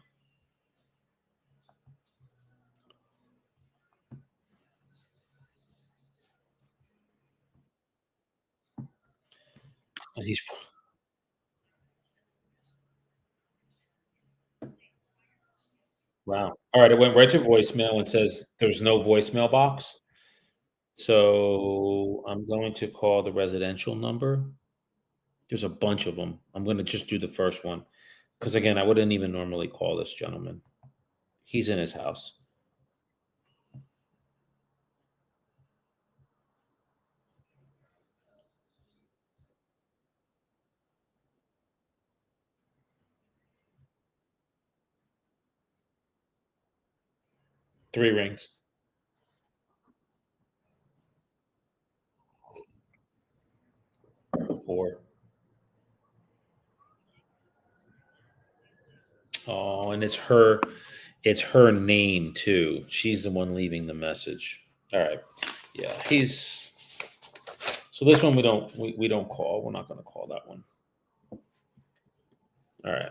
[SPEAKER 1] and he's wow. All right, it went right to voicemail and says there's no voicemail box. So I'm going to call the residential number. There's a bunch of them. I'm going to just do the first one because again, I wouldn't even normally call this gentleman. He's in his house. Three rings. Four. Oh, and it's her name too. She's the one leaving the message. All right. Yeah, he's so this one we don't call. We're not going to call that one. All right.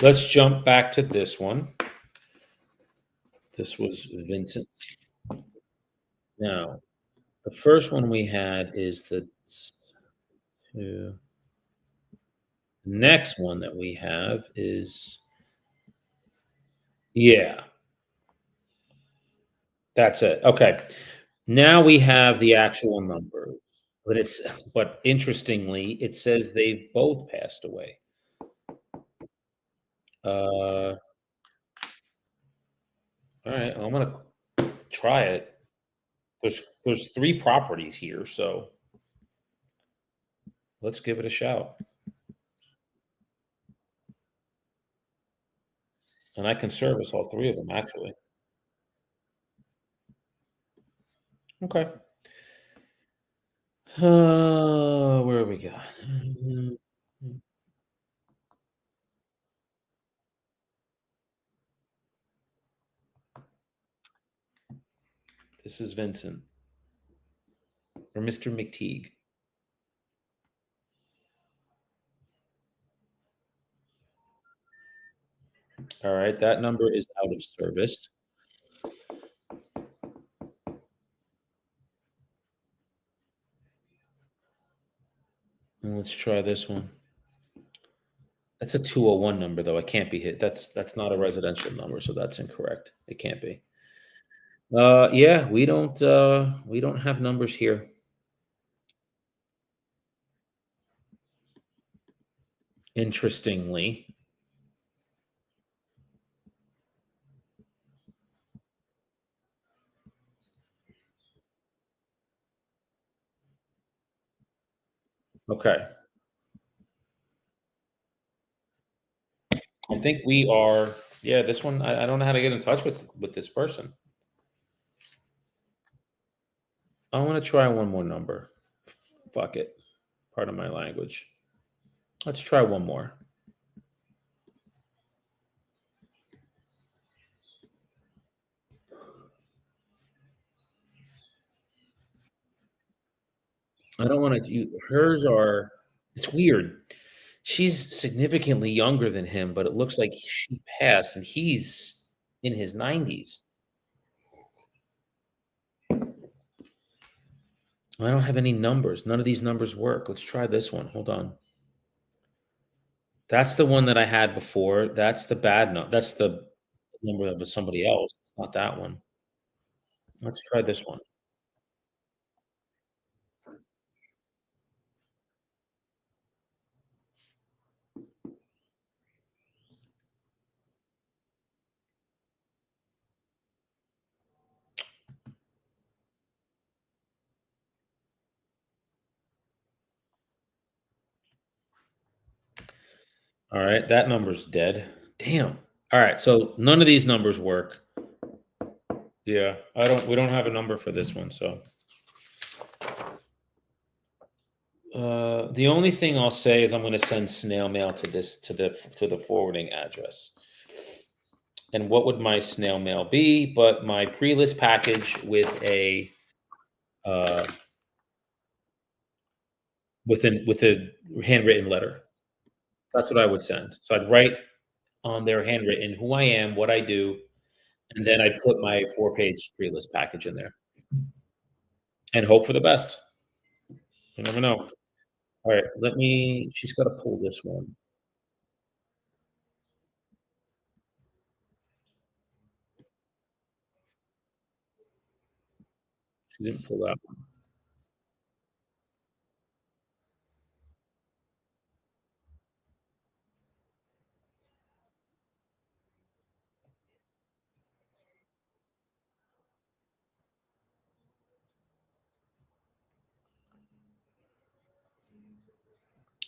[SPEAKER 1] Let's jump back to this one. This was Vincent. Now, the first one we had is the two. Next one that we have is yeah, that's it. Okay. Now we have the actual numbers, but interestingly, it says they've both passed away. All right, I'm gonna try it. There's three properties here, so let's give it a shout. And I can service all three of them actually. Okay. Where we got? This is Vincent or Mr. McTeague. All right, that number is out of service. And let's try this one. That's a 201 number though. It can't be hit. That's not a residential number, so that's incorrect. It can't be. Yeah, we don't have numbers here. Interestingly. Okay. I think we are yeah, this one I don't know how to get in touch with this person. I want to try one more number. Fuck it. Pardon my language. Let's try one more. I don't want to hers are it's weird. She's significantly younger than him, but it looks like she passed and he's in his 90s. I don't have any numbers. None of these numbers work. Let's try this one. Hold on. That's the one that I had before. That's the bad number. That's the number of somebody else. It's not that one. Let's try this one. All right, that number's dead. Damn. All right, so none of these numbers work. Yeah, I don't. We don't have a number for this one, so. The only thing I'll say is I'm going to send snail mail to this to the forwarding address. And what would my snail mail be? But my pre-list package uh, with a handwritten letter. That's what I would send. So I'd write on their handwritten who I am, what I do, and then I'd put my 4-page pre-list package in there and hope for the best. You never know. All right, let me. She's got to pull this one. She didn't pull that one.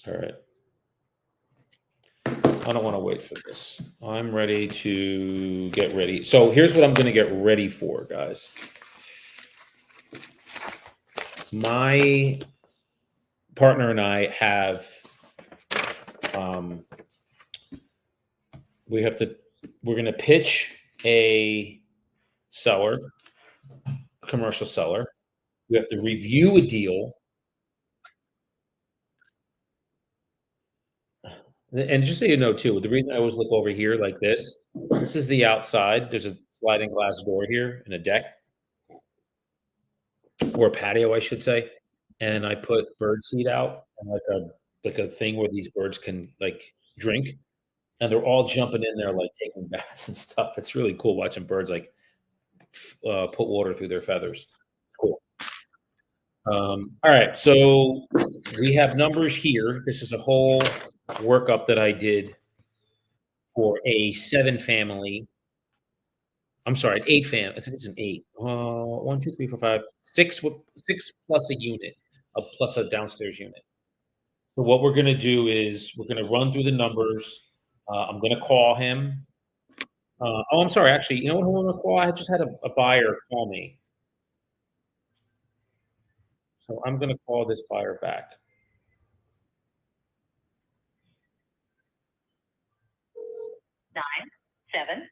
[SPEAKER 1] All right. I don't want to wait for this. I'm ready to get ready. So here's what I'm going to get ready for, guys. My partner and I have, um, we have to, we're going to pitch a seller, commercial seller. We have to review a deal. And just so you know, too, the reason I always look over here like this is the outside. There's a sliding glass door here and a deck or a patio, I should say. And I put bird seed out and like a thing where these birds can like drink, and they're all jumping in there like taking baths and stuff. It's really cool watching birds like put water through their feathers. Cool. All right, so we have numbers here. This is a whole workup that I did for a 7 family. I'm sorry, 8 I think it's an 8. 1, 2, 3, 4, 5, 6 6 plus a unit, plus a downstairs unit. So what we're gonna do is we're gonna run through the numbers. I'm gonna call him. Oh, I'm sorry. Actually, you know what? Who I'm gonna call? I just had a buyer call me, so I'm gonna call this buyer back. 9, 7.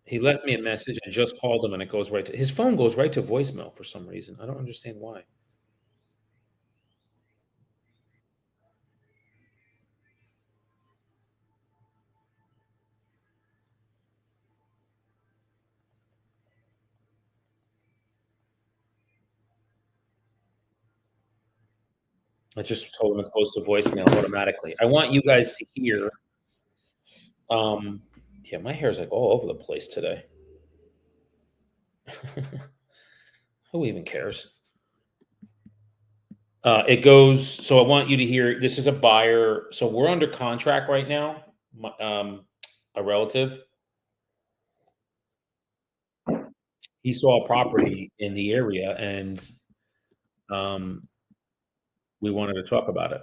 [SPEAKER 1] He left me a message. I just called him, and it goes right to his phone. Goes right to voicemail for some reason. I don't understand why. I just told him it goes to voicemail automatically. I want you guys to hear. Yeah, my hair's like all over the place today. Who even cares? It goes. So I want you to hear. This is a buyer. So we're under contract right now. A relative. He saw a property in the area, and um, we wanted to talk about it.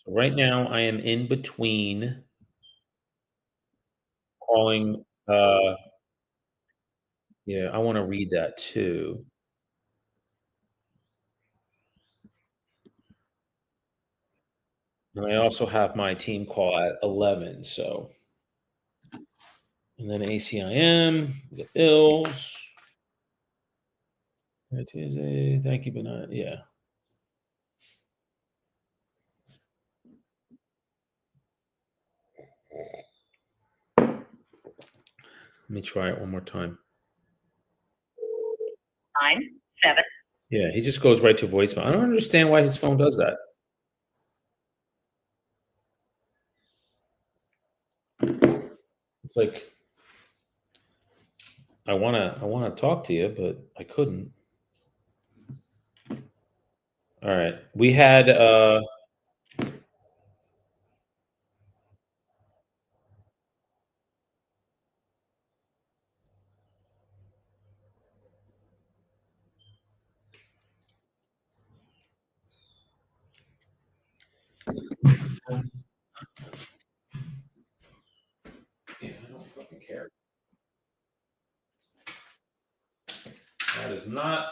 [SPEAKER 1] So right now, I am in between calling. Yeah, I want to read that too. And I also have my team call at 11. So, and then ACIM, the bills. Tuesday. Thank you, but not. Yeah. Let me try it one more time.
[SPEAKER 2] 9-7.
[SPEAKER 1] Yeah, he just goes right to voicemail. I don't understand why his phone does that. It's like I wanna talk to you, but I couldn't. All right. We had yeah, I don't fucking care. That is not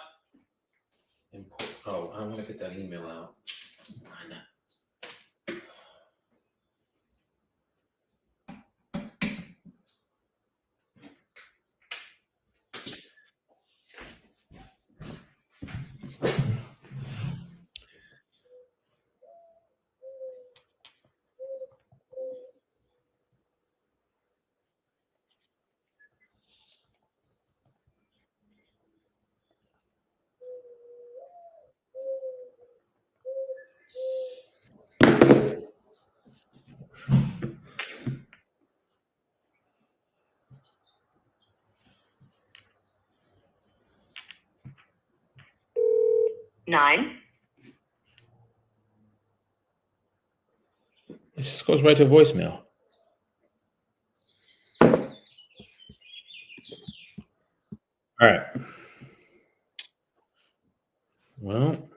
[SPEAKER 1] important. Oh, I want to get that email out.
[SPEAKER 2] Nine.
[SPEAKER 1] It just goes right to voicemail. All right. Well,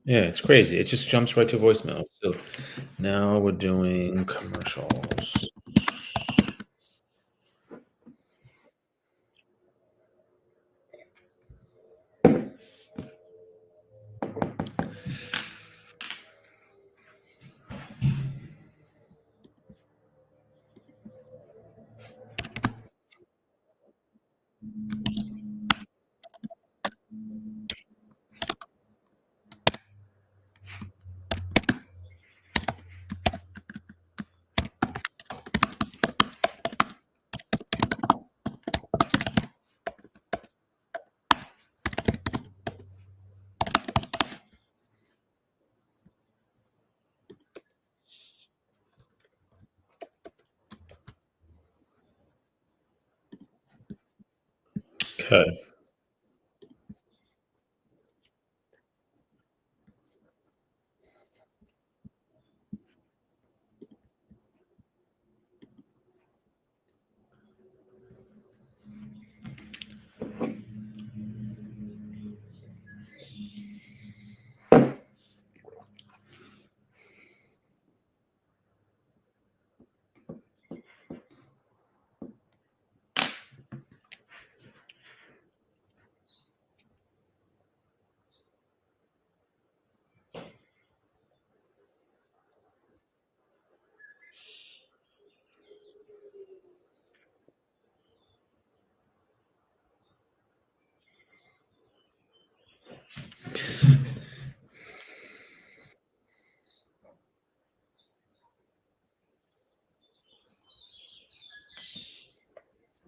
[SPEAKER 1] yeah, it's crazy. It just jumps right to voicemail. So now we're doing commercials. Okay.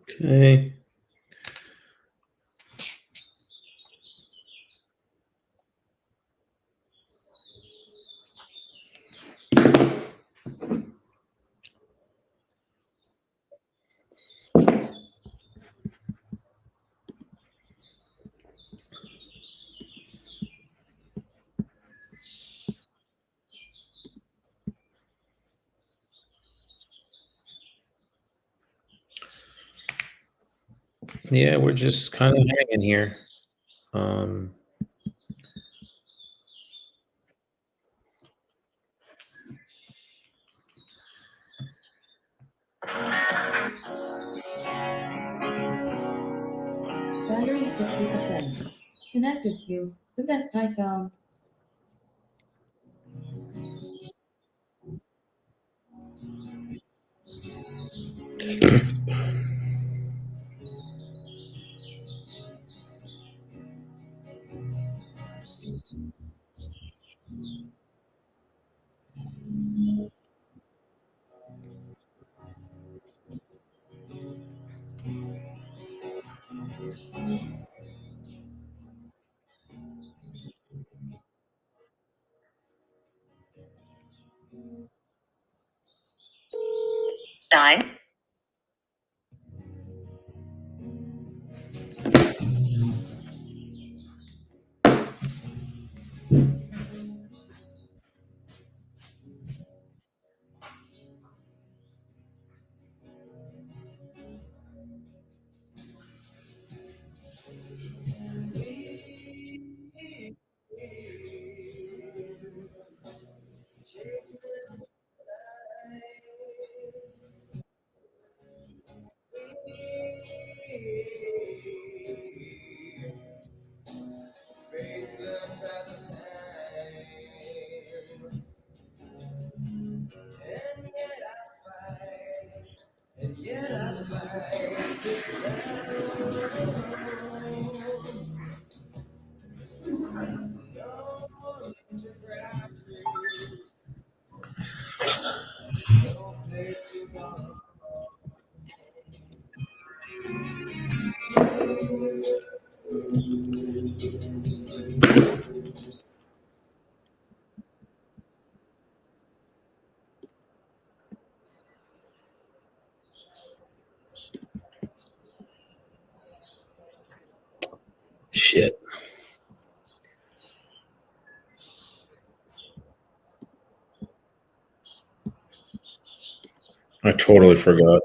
[SPEAKER 1] Okay. Yeah, we're just kind of hanging here. Um,
[SPEAKER 3] Battery 60%. Connected to the best I found.
[SPEAKER 2] 9.
[SPEAKER 1] Shit. I totally forgot.